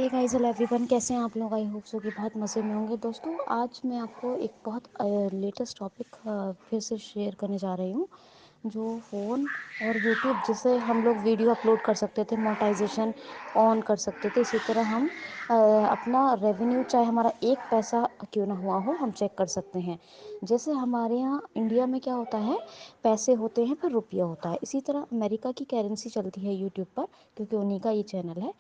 Hey guys hello everyone, कैसे हैं आप लोग। आई होप सो कि बहुत मज़े में होंगे। दोस्तों आज मैं आपको एक बहुत लेटेस्ट टॉपिक फिर से शेयर करने जा रही हूँ, जो फ़ोन और यूट्यूब जिसे हम लोग वीडियो अपलोड कर सकते थे, मोनेटाइजेशन ऑन कर सकते थे, इसी तरह हम अपना रेवेन्यू, चाहे हमारा एक पैसा क्यों ना हुआ हो, हम चेक कर सकते हैं। जैसे हमारे यहाँ इंडिया में क्या होता है, पैसे होते हैं फिर रुपया होता है। इसी तरह अमेरिका की करेंसी चलती है यूट्यूब पर, क्योंकि उन्हीं का ये चैनल है।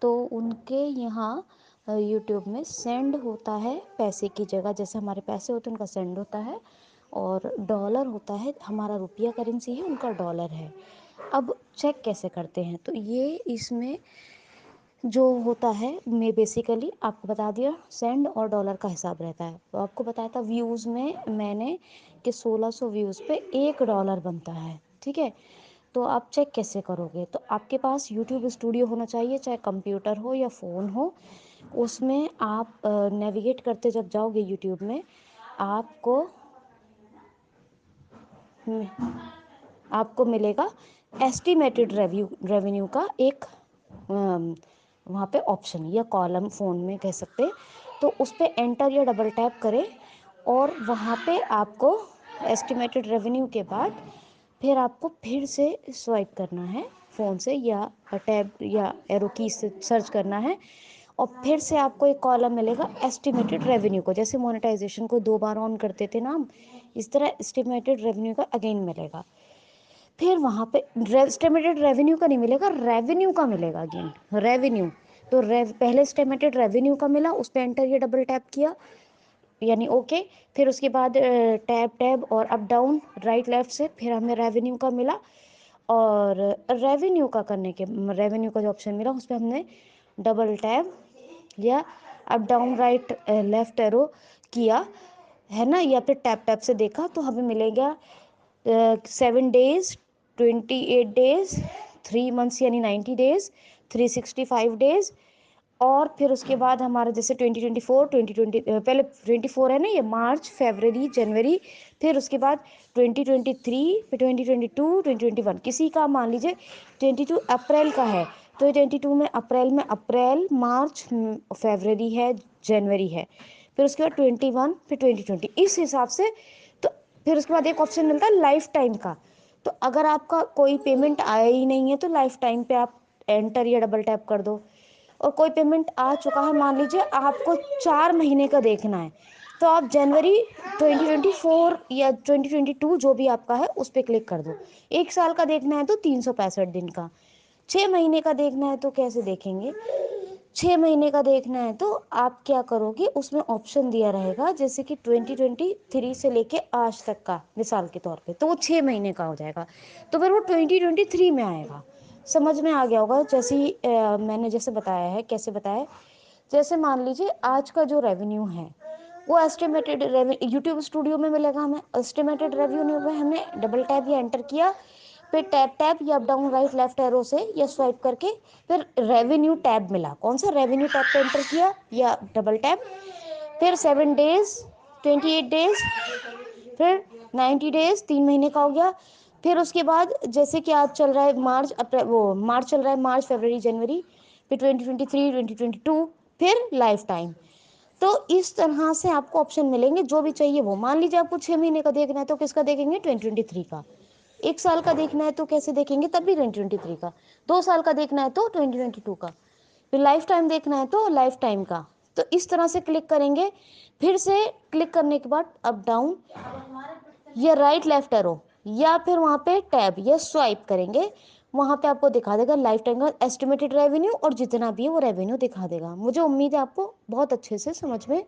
तो उनके यहाँ यूट्यूब में सेंड होता है पैसे की जगह, जैसे हमारे पैसे होते हैं उनका सेंड होता है, और डॉलर होता है, हमारा रुपया करेंसी है, उनका डॉलर है। अब चेक कैसे करते हैं, तो ये इसमें जो होता है, मैं बेसिकली आपको बता दिया, सेंड और डॉलर का हिसाब रहता है। तो आपको बताया था व्यूज़ में मैंने कि 1600 व्यूज़ पे $1 बनता है, ठीक है। तो आप चेक कैसे करोगे, तो आपके पास यूट्यूब स्टूडियो होना चाहिए, चाहे कंप्यूटर हो या फ़ोन हो। उसमें आप नेविगेट करते जब जाओगे यूट्यूब में, आपको आपको मिलेगा एस्टिमेटेड रेवेन्यू का एक वहाँ पे ऑप्शन या कॉलम, फ़ोन में कह सकते हैं। तो उस पर एंटर या डबल टैप करें, और वहाँ पे आपको एस्टिमेटेड रेवेन्यू के बाद फिर आपको फिर से स्वाइप करना है फ़ोन से, या टैब या एरो की से सर्च करना है, और फिर से आपको एक कॉलम मिलेगा एस्टिमेटेड रेवेन्यू को। जैसे मोनेटाइजेशन को 2 बार ऑन करते थे ना हम, इस तरह एस्टिमेटेड रेवेन्यू का अगेन मिलेगा। फिर वहाँ पे एस्टिमेटेड रेवेन्यू का नहीं मिलेगा, रेवेन्यू का मिलेगा अगेन, रेवेन्यू। तो पहले एस्टिमेटेड रेवेन्यू का मिला, उस पर एंटर या डबल टैप किया, यानी ओके। फिर उसके बाद टैब टैब और अप डाउन राइट लेफ्ट से फिर हमें रेवेन्यू का मिला, और रेवेन्यू का करने के रेवेन्यू का जो ऑप्शन मिला उस पर हमने डबल टैप या up down right left arrow किया, है ना, या फिर टैप टैप से देखा, तो हमें मिलेगा 7 डेज, 28 डेज, 3 मंथ्स यानी 90 डेज, 365 डेज। और फिर उसके बाद हमारा जैसे 2024, 2020, पहले 24 है ना, ये मार्च फरवरी जनवरी, फिर उसके बाद 2023, फिर 2022, 2021, किसी का मान लीजिए 22 अप्रैल का है, तो 22 में अप्रैल मार्च फरवरी है, जनवरी है, फिर उसके बाद 21, फिर 2020, इस हिसाब से। तो फिर उसके बाद एक ऑप्शन मिलता है लाइफ टाइम का। तो अगर आपका कोई पेमेंट आया ही नहीं है, तो लाइफ टाइम पे आप एंटर या डबल टैप कर दो। और कोई पेमेंट आ चुका है, मान लीजिए आपको 4 महीने का देखना है, तो आप जनवरी 2024 या 2022 जो भी आपका है उस पर क्लिक कर दो। 1 साल का देखना है तो 365 दिन का। 6 महीने का देखना है तो कैसे देखेंगे, 6 महीने का देखना है तो आप क्या करोगे, उसमें ऑप्शन दिया रहेगा, जैसे कि 2023 से लेके आज तक का मिसाल के तौर पे, तो वो 6 महीने का हो जाएगा, तो फिर वो 2023 में आएगा। समझ में आ गया होगा, जैसे ही मैंने जैसे बताया है, कैसे बताया है। जैसे मान लीजिए आज का जो रेवेन्यू है, वो एस्टिमेटेड रेवेन्यू यूट्यूब स्टूडियो में मिलेगा हमें। एस्टिमेटेड रेवेन्यू में हमने डबल टैप या एंटर किया, फिर टैप टैप या up down right left arrow से या स्वाइप करके फिर रेवेन्यू टैब मिला, कौन सा रेवेन्यू टैब पे एंटर किया या डबल टैप, फिर 7 डेज, 28 डेज, फिर 90 डेज, 3 महीने का हो गया। फिर उसके बाद जैसे कि आज चल रहा है मार्च, अप्रैल, वो मार्च चल रहा है, मार्च फरवरी जनवरी, फिर 2023, 2022, फिर लाइफ टाइम। तो इस तरह से आपको ऑप्शन मिलेंगे, जो भी चाहिए वो। मान लीजिए आपको 6 महीने का देखना है तो किसका देखेंगे, 2023 का। 1 साल का देखना है तो कैसे देखेंगे, तब भी 2023 का। 2 साल का देखना है तो 2022 का। फिर लाइफ टाइम देखना है तो लाइफ टाइम का। तो इस तरह से क्लिक करेंगे। फिर से क्लिक करने के बाद अप डाउन या राइट लेफ्ट एरो, या फिर वहाँ पे टैब या स्वाइप करेंगे, वहाँ पे आपको दिखा देगा लाइफ टाइम का एस्टिमेटेड रेवेन्यू, और जितना भी है वो रेवेन्यू दिखा देगा। मुझे उम्मीद है आपको बहुत अच्छे से समझ में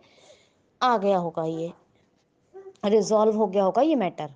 आ गया होगा, ये रिजॉल्व हो गया होगा ये मैटर।